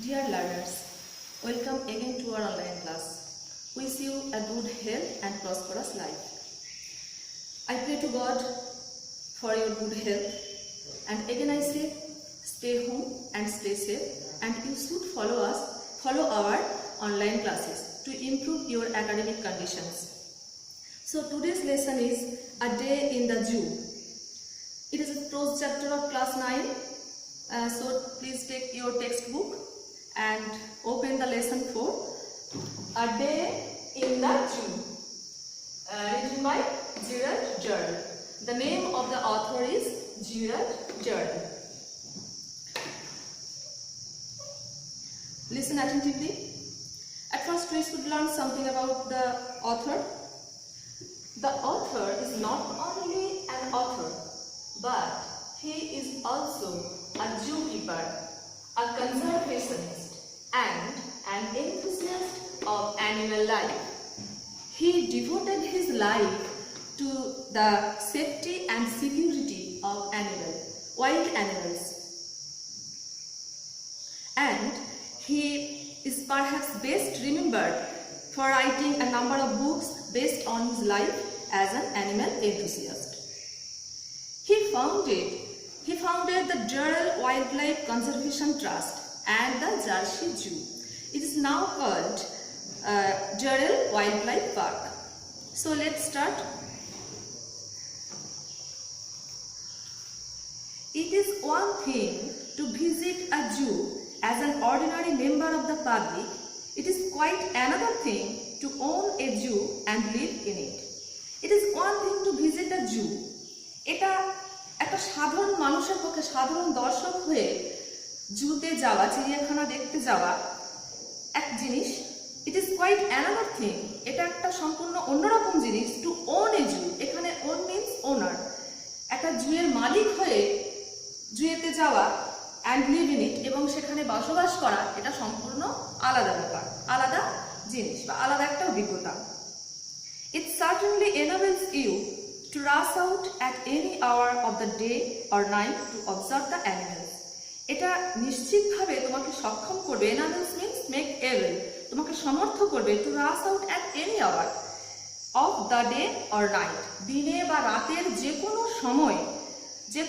Dear learners, welcome again to our online class. Wish you a good health and prosperous life. I pray to God for your good health, and again I say, stay home and stay safe, and you should follow our online classes to improve your academic conditions. So today's lesson is A Day in the Zoo. It is a prose chapter of class 9. So please take your textbook and open the lesson 4, A Day in the Zoo, written by Gerald Journe. The name of the author is Gerald Journe. Listen attentively. At first we should learn something about the author. The author is not only an author, but he is also a zookeeper, a conservationist, and an enthusiast of animal life. He devoted his life to the safety and security of wild animals. And he is perhaps best remembered for writing a number of books based on his life as an animal enthusiast. He founded the Jarrell Wildlife Conservation Trust and the Jersey Zoo. It is now called Jarrell Wildlife Park. So let's start. It is one thing to visit a zoo as an ordinary member of the public. It is quite another thing to own a zoo and live in it. It is one thing to visit a zoo. এটা একটা সাধারণ মানুষের পক্ষে, সাধারণ দর্শক হয়ে জুতে যাওয়া, চিড়িয়াখানা দেখতে যাওয়া এক জিনিস। It is quite another thing, এটা একটা সম্পূর্ণ অন্যরকম জিনিস। টু ওন এ জু, এখানে ওন মিন্স ওনার, একটা জুয়ের মালিক হয়ে জুয়েতে যাওয়া অ্যান্ড লিভ ইন ইট, এবং সেখানে বসবাস করা, এটা সম্পূর্ণ আলাদা ব্যাপার, আলাদা জিনিস বা আলাদা একটা অভিজ্ঞতা। It certainly enables you to rush out at any hour of the day or night to observe the animals. এটা নিশ্চিতভাবে তোমাকে সক্ষম করবে, enables means make able, তোমাকে সমর্থ করবে to rush out at any hour of the day or night, দিনে বা রাতের যে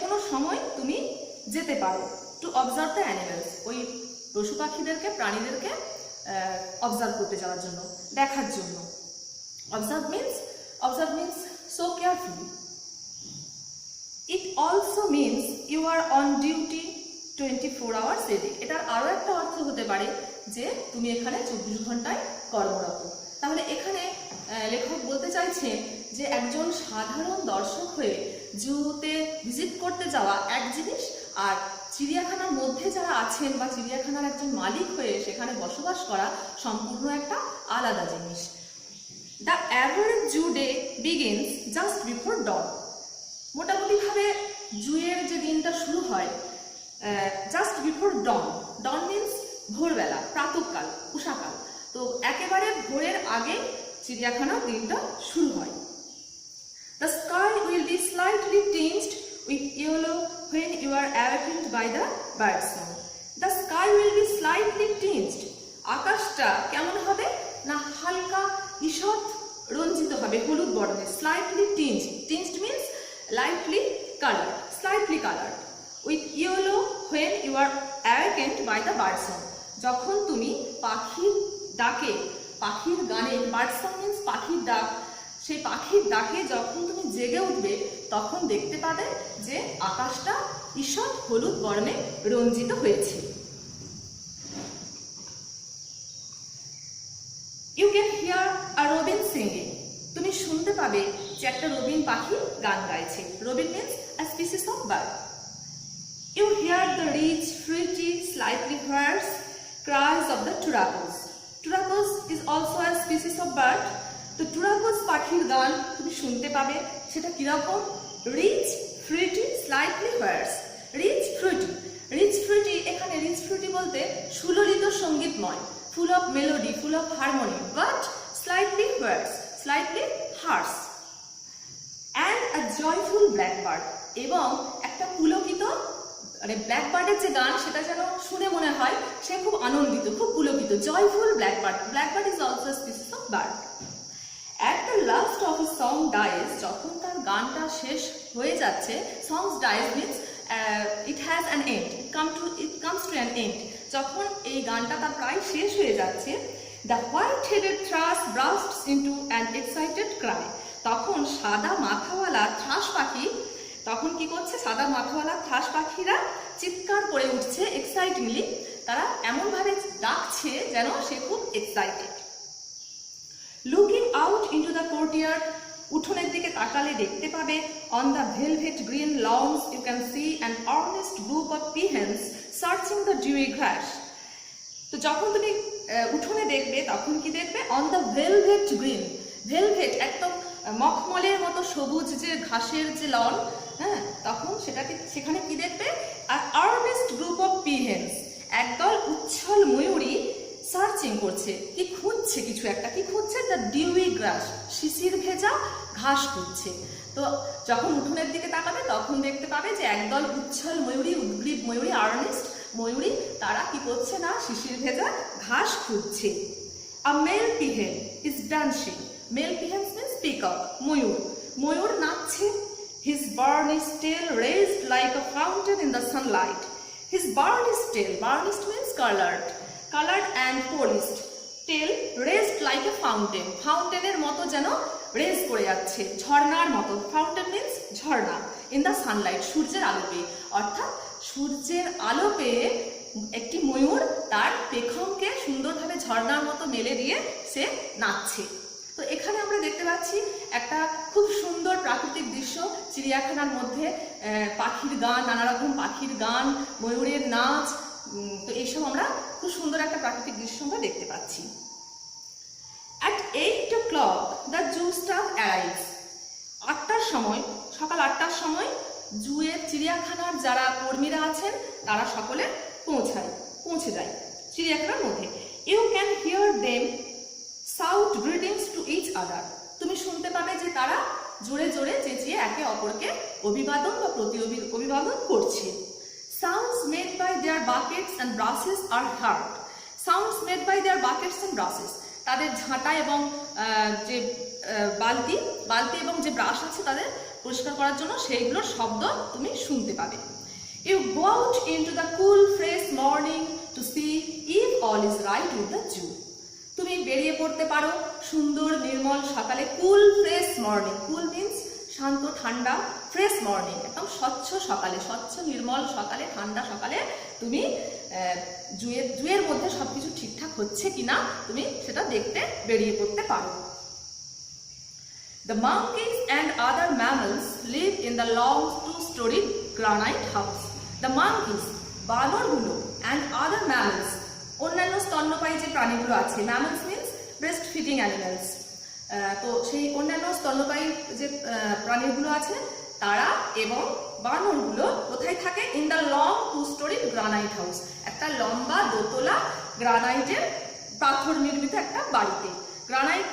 কোনো সময় তুমি যেতে পারো to observe the animals, ওই পশু পাখিদেরকে, প্রাণীদেরকে অবজার্ভ করতে যাওয়ার জন্য, দেখার জন্য। Observe means so carefully. It also means you are on duty 24 hours a day. এটার আরো একটা অর্থ হতে পারে যে তুমি এখানে 24 ঘন্টায় কর্মরত। তাহলে এখানে লেখক বলতে চাইছেন যে একজন সাধারণ দর্শক হয়ে জুতে ভিজিট করতে যাওয়া এক জিনিস, আর চিড়িয়াখানার মধ্যে যারা আছেন বা চিড়িয়াখানার একজন মালিক হয়ে সেখানে বসবাস করা সম্পূর্ণ একটা আলাদা জিনিস। The average zoo day begins just before dawn. মোটামুটিভাবে জুয়ের যে দিনটা শুরু হয় just before dawn. Dawn means ভোরবেলা, প্রাতঃকাল, উষাকাল। তো একেবারে ভোরের আগে চিড়িয়াখানার দিনটা শুরু হয়। The sky will be slightly tinged with yellow when you are awakened by the bird song. The sky will be slightly tinged. আকাশটা কেমন হবে না হালকা ঈষৎ রঞ্জিত হবে, হলুদ বর্ণে। Slightly tinged means lightly colored, slightly colored with yellow when you are awakened by the bird song. যখন তুমি পাখির ডাকে, পাখির গানে, bird song means পাখির ডাক, সেই পাখির ডাকে যখন তুমি জেগে উঠবে তখন দেখতে পাবে যে আকাশটা ঈষৎ হলুদ বর্ণে রঞ্জিত হয়েছে। You can hear a robin singing. তুমি শুনতে পাবে যে একটা রবিন পাখি গান গাইছে। Robin means a species of bird. You hear the rich, fruity, slightly hoarse cries of the turacos. Turacos is also a species of bird. তো turacos পাখির গান তুমি শুনতে পাবে, সেটা কিরকম? Rich, fruity, slightly hoarse. Rich, fruity, এখানে rich fruity বলতে সুললিত সঙ্গীতময়, full of melody, full of harmony, but slightly hoarse, slightly harsh. And a joyful blackbird, এবং একটা পুলকিত মানে ব্ল্যাকবার্ডের যে গান সেটা যেন শুনে মনে হয় সে খুব আনন্দিত, খুব পুলকিত, joyful blackbird. Blackbird is also a species of bird. At the last of his song dies, যখন তার গানটা শেষ হয়ে যাচ্ছে, songs dies means it has an end, it comes to an end, যখন এই গানটা তার প্রায় শেষ হয়ে যাচ্ছে, the white-headed thrush bursts into an excited cry. তখন সাদা মাথাওয়ালা থ্রাশ পাখি তখন কি করছে, সাদা মাথাওয়ালা থ্রাশ পাখিরা চিৎকার করে উঠছে এক্সাইটিংলি, তারা এমনভাবে ডাকছে যেন সে খুব excited. Looking out into the courtyard, উঠোনের দিকে তাকালে দেখতে পাবে, on the velvet green lawns you can see an earnest group of peahens searching the dewy grass. তো যখন তুমি উঠোনে দেখবে তখন কি দেখবে, on the velvet green, velvet একদম মখমলের মতো সবুজ যে ঘাসের যে লন, হ্যাঁ, তখন সেখানে কি দেখবে, আর আর্নেস্ট গ্রুপ অফ পিহেন্স, একদল উচ্ছল ময়ূরী সার্চিং করছে, কি খুঁজছে, কিছু একটা কি খুঁজছে, দ্য ডিউই গ্রাস, শিশির ভেজা ঘাস খুঁজছে। তো যখন উঠোনের দিকে তাকাবে তখন দেখতে পাবে যে একদল উচ্ছল ময়ূরী, উদ্গ্রীব ময়ূরী, আর্নেস্ট ময়ূরী, তারা কি করছে না, শিশির ভেজা ঘাস খুঁজছে। A male peahen is dancing, male peahen means peacock, ময়ূর, ময়ূর নাচছে। His burnished tail raised like a fountain in the sunlight. His burnished tail, burnished means colored and polished. Tail raised like a fountain, fountainer মতো যেন raise করে যাচ্ছে, ঝর্ণার মতো। Fountain means Jharna. In the Sunlight, সূর্যের আলো পেয়ে, অর্থাৎ সূর্যের আলো পেয়ে একটি ময়ূর তার পেখমকে সুন্দরভাবে ঝর্ণার মতো মেলে দিয়ে সে নাচছে। তো এখানে আমরা দেখতে পাচ্ছি একটা খুব সুন্দর প্রাকৃতিক দৃশ্য, চিড়িয়াখানার মধ্যে পাখির গান, নানা রকম পাখির গান, ময়ূরের নাচ, তো এইসব আমরা খুব সুন্দর একটা প্রাকৃতিক দৃশ্য আমরা দেখতে পাচ্ছি। At 8 o'clock the zoo staff arrives. 8টার সময়, সকাল 8টার সময় জুয়ের চিড়িয়াখানার যারা কর্মীরা আছেন তারা সকলে পৌঁছে যায় চিড়িয়াখানার মধ্যে। You can hear them shout greetings to each other. তুমি শুনতে পাবে যে তারা জোরে জোরে চেঁচিয়ে একে অপরকে অভিবাদন বা প্রতি অভিবাদন করছে। Sounds made by their buckets and brushes are heard. Sounds made by their buckets and brushes. তাদের ঝাঁটা এবং যে বালতি এবং যে ব্রাশ আছে তাদের পরিষ্কার করার জন্য, সেইগুলোর শব্দ তুমি শুনতে পাবে। You go out into the cool fresh morning to see if all is right with the zoo. তুমি বেরিয়ে পড়তে পারো সুন্দর নির্মল সকালে, কুল ফ্রেশ মর্নিং, কুল মিন্স শান্ত ঠান্ডা, ফ্রেশ মর্নিং একদম স্বচ্ছ সকালে, স্বচ্ছ নির্মল সকালে, ঠান্ডা সকালে তুমি জুয়ের মধ্যে সবকিছু ঠিকঠাক হচ্ছে কিনা তুমি সেটা দেখতে বেরিয়ে পড়তে পারো। The monkeys and other mammals live in the long two-story granite house. The monkeys, বানরগুলো, and other mammals, অন্যান্য স্তন্যপায়ী যে প্রাণীগুলো আছে, mammals means breast feeding animals, তো সেই অন্যান্য স্তন্যপায়ী যে প্রাণীগুলো আছে তারা এবং বানরগুলো কোথায় থাকে, in the long two-story granite house, একটা লম্বা দোতলা গ্রানাইটের পাথর নির্মিত একটা বাড়িতে। গ্রানাইট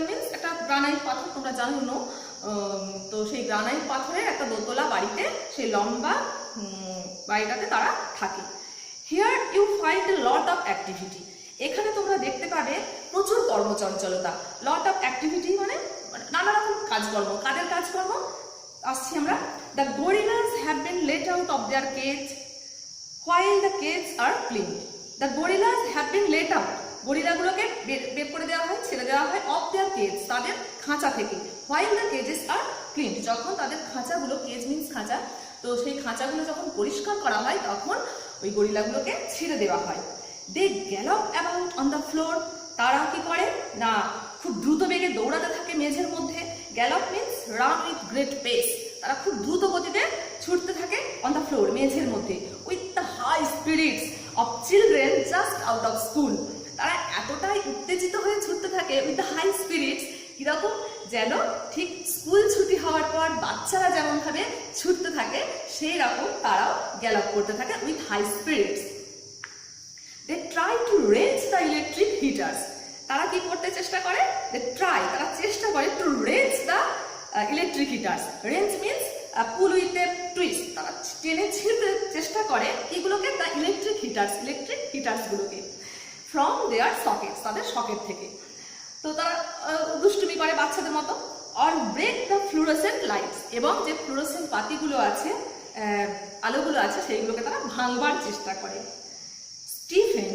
মিন্স একটা গ্রানাইট পাথর, তোমরা জানো, তো সেই গ্রানাইট পাথরের একটা দোতলা বাড়িতে, সেই লম্বা বাড়িটাতে তারা থাকে। Here you find a lot of activity, এখানে তোমরা দেখতে পাবে প্রচুর কর্মচঞ্চলতা। লট অফ অ্যাক্টিভিটি মানে নানা রকম কাজকর্ম। কাদের কাজকর্ম আসছি আমরা। The gorillas have been let out of their cage while the cage are clean. The gorillas have been let out, গরিলাগুলোকে বের করে দেওয়া হয়, ছেড়ে দেওয়া হয়, অফ দেয়ার কেজ, তাদের খাঁচা থেকে, while the cages are clean, যখন তাদের খাঁচাগুলো, কেজ মিন্স খাঁচা, তো সেই খাঁচাগুলো যখন পরিষ্কার করা হয় তখন ওই গরিলাগুলোকে ছেড়ে দেওয়া হয়। দে gallop about on the floor, তারা কি করে না খুব দ্রুত বেগে দৌড়াতে থাকে মেঝের মধ্যে। Gallop means run with great pace, তারা খুব দ্রুত গতিতে ছুটতে থাকে অন দ্য ফ্লোর, মেঝের মধ্যে। With the high spirits of children just out of school, তারা এতটাই উত্তেজিত হয়ে ছুটতে থাকে উইথ দ্য হাই স্পিরিটস, কিরকম যেন ঠিক স্কুল ছুটি হওয়ার পর বাচ্চারা যেমন ভাবে ছুটতে থাকে সেই রকম তারাও গ্যালপ করতে থাকে with high spirits. They try to wrench the electric heaters, তারা কি করতে চেষ্টা করে, তারা চেষ্টা করে to wrench the electric heaters. Wrench means pull with a twist, তারা টেনে ছিঁড়তে চেষ্টা করে এগুলোকে, দ্য ইলেকট্রিক হিটার্সগুলোকে ফ্রম দেয়ার সকেটস, তাদের সকেট থেকে। তো তারা দুষ্টুমি করে বাচ্চাদের মতো। Or break the fluorescent lights, এবং যে ফ্লুরোসেন্ট বাতিগুলো আছে, আলোগুলো আছে, সেইগুলোকে তারা ভাঙবার চেষ্টা করে। Stephen,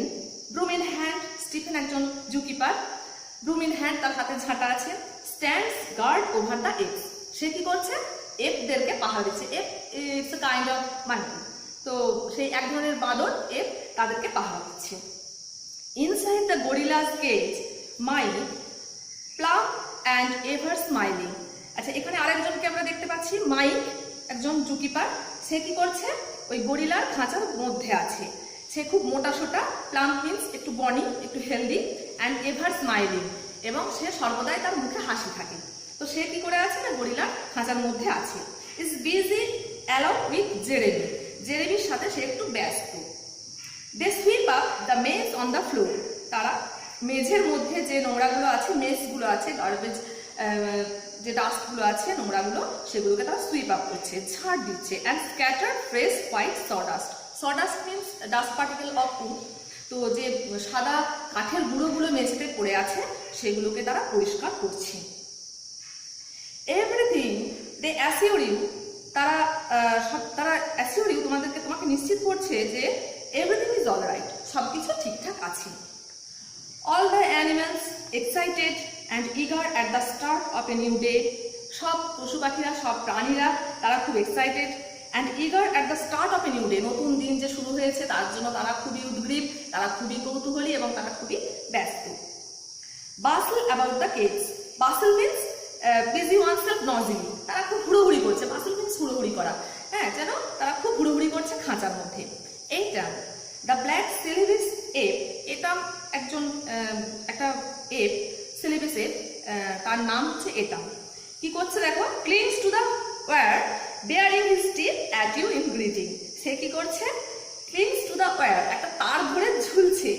broom in hand, Stephen একজন জুকিপার, ব্রুম ইন হ্যান্ড, তার হাতে ঝাঁটা আছে, stands guard over the apes, সে কি করছে, এপদেরকে পাহারা দিচ্ছে। Ape it's a kind of monkey, তো সেই এক ধরনের বাঁদর, এপ, তাদেরকে পাহারা দিচ্ছে। Inside the gorillas cage, Mike, plump and ever smiling. আচ্ছা, এখানে আরেকজনকে আমরা দেখতে পাচ্ছি, মাইক একজন জুকিপার, সে কি করছে, ওই গরিলার খাঁচার মধ্যে আছে। সে খুব মোটা সোটা, প্লাম মিন্স একটু বনি, একটু হেলদি, অ্যান্ড এভার স্মাইলিং, এবং সে সর্বদাই তার মুখে হাসি থাকে। তো সে কি করে আছে না, গরিলার খাঁচার মধ্যে আছে। Is busy along with Jeremy, জেরেমির সাথে সে একটু ব্যস্ত। They sweep up the mess on the floor, তারা মেঝের মধ্যে যে নোংরাগুলো আছে, মেসগুলো আছে, গার্বেজ যে ডাস্টগুলো আছে, নোংরাগুলো, সেগুলোকে তারা সুইপ আপ করছে, ঝাড় দিচ্ছে। And scatter fresh white sawdust, sawdust means dust particle of wood, তো যে সাদা কাঠের গুঁড়োগুলো মেঝেতে পড়ে আছে, সেগুলোকে তারা পরিষ্কার করছে। এভরিথিং দে অ্যাসিওর ইউ, তারা অ্যাসিওর ইউ, তোমাকে নিশ্চিত করছে যে এভরিথিং ইজ অল রাইট, সব কিছু ঠিকঠাক আছে। All the animals excited and eager at the start of a new day, সব পশু পাখিরা, সব প্রাণীরা, তারা খুব excited and eager at the start of a new day, নতুন দিন যে শুরু হয়েছে তার জন্য তারা খুবই উদ্গ্রীব, তারা খুবই কৌতূহলী, এবং তারা খুবই ব্যস্ত। Bustle about the cage, bustle means busy oneself noisily, তারা খুব হুড়োহুড়ি করছে, বাসল মিন্স হুড়োহুড়ি করা, হ্যাঁ, যেন তারা খুব হুড়োহুড়ি করছে খাঁচার মধ্যে। এইটা দ্য ব্ল্যাক সিলিভিস এপ, এটা একজন একটা এপ, সিলিভিস এপ, তার নাম হচ্ছে এটা, কি করছে দেখো, clings to the wire baring his teeth at you in greeting, সে কি করছে, ক্লিংস টু দ্য ওয়্যার, একটা তার ধরে ঝুলছে,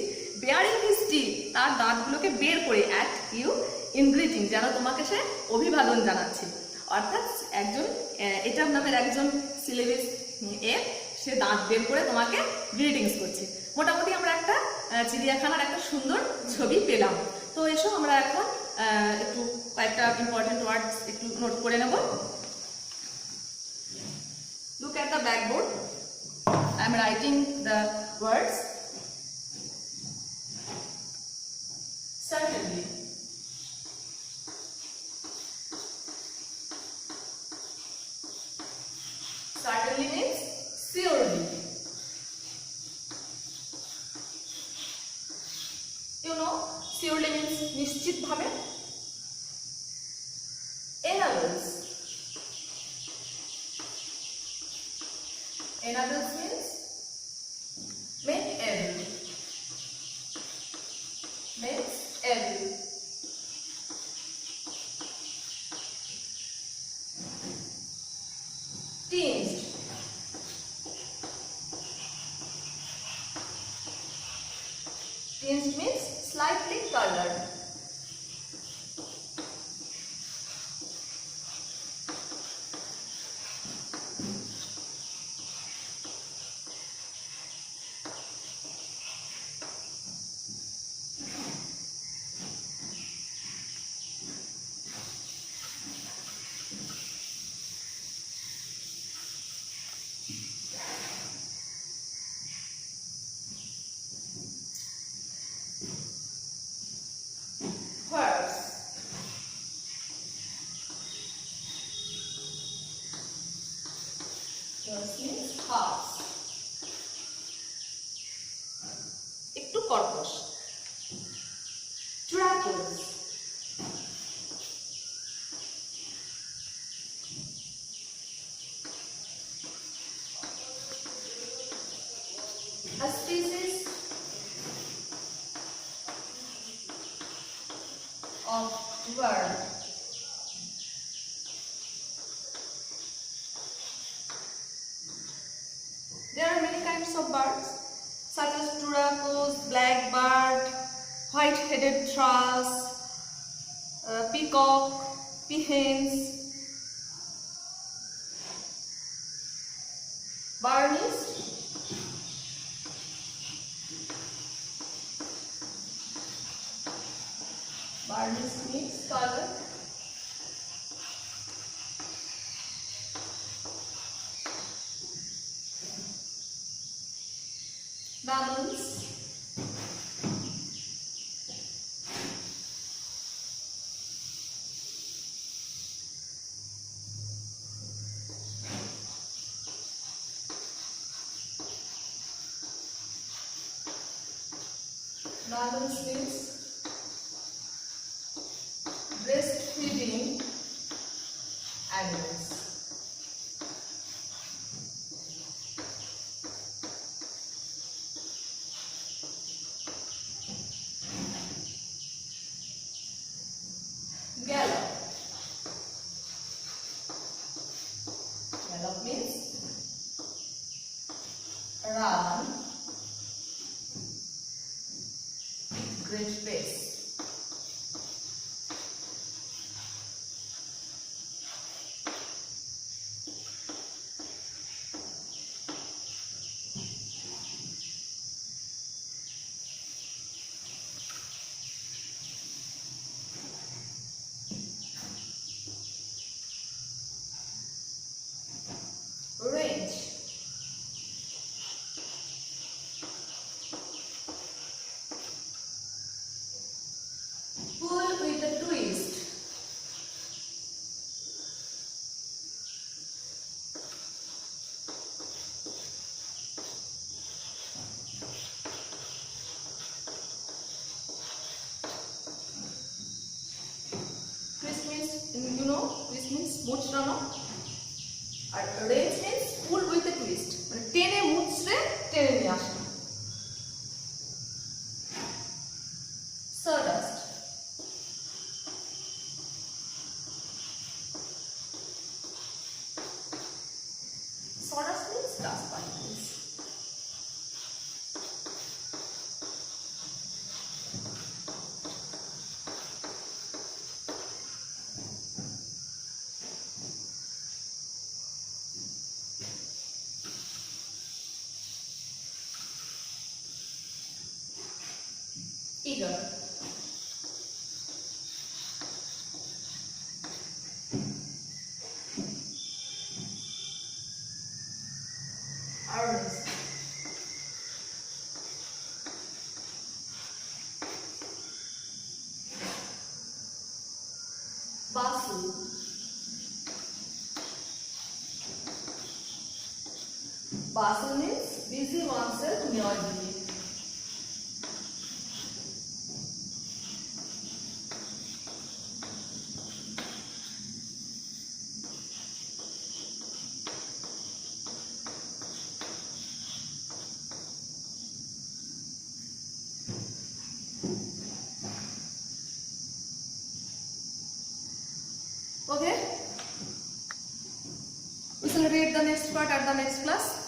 বেয়ারিং হিজ টিথ, তার দাঁতগুলোকে বের করে, অ্যাট ইউ ইন গ্রিটিং, যেন তোমাকে সে অভিবাদন জানাচ্ছে। অর্থাৎ একজন এটার নামের একজন সিলিভিস এপ, সে দাঁত বের করে তোমাকে গ্রিটিংস করছে। মোটামুটি আমরা একটা চিড়িয়াখানার একটা সুন্দর ছবি পেলাম। তো এসো আমরা এখন একটু কয়েকটা ইম্পর্টেন্ট ওয়ার্ডস একটু নোট করে নেব। Look at the blackboard. I am writing the words. Certainly. Certainly means surely. You know, surely means নিশ্চিত ভাবে। Enables. Enables means make able. Makes able. Tinged. Tinged means slightly colored. Words. Words means harsh. একটু কর্কশ। Trapeze. A species of bird. There are many kinds of birds such as turacos, blackbird, white-headed thrush, peacock, peahens. Burnished. Burnished means color. Lemons. Lemons means breastfeeding animals. Gallop. Gallop means run with great pace. Range. Pull with a twist. Twist means, you know, twist means মুচড়ানো, আর wrench means pull with a twist, মানে টেনে মুচড়ে টেনে নিয়ে আসা। Sawdust. Sawdust means dust particles. Eager. Earnest. Bustle. Bustle means busy oneself noisily. Okay, we will read the next part at the next class.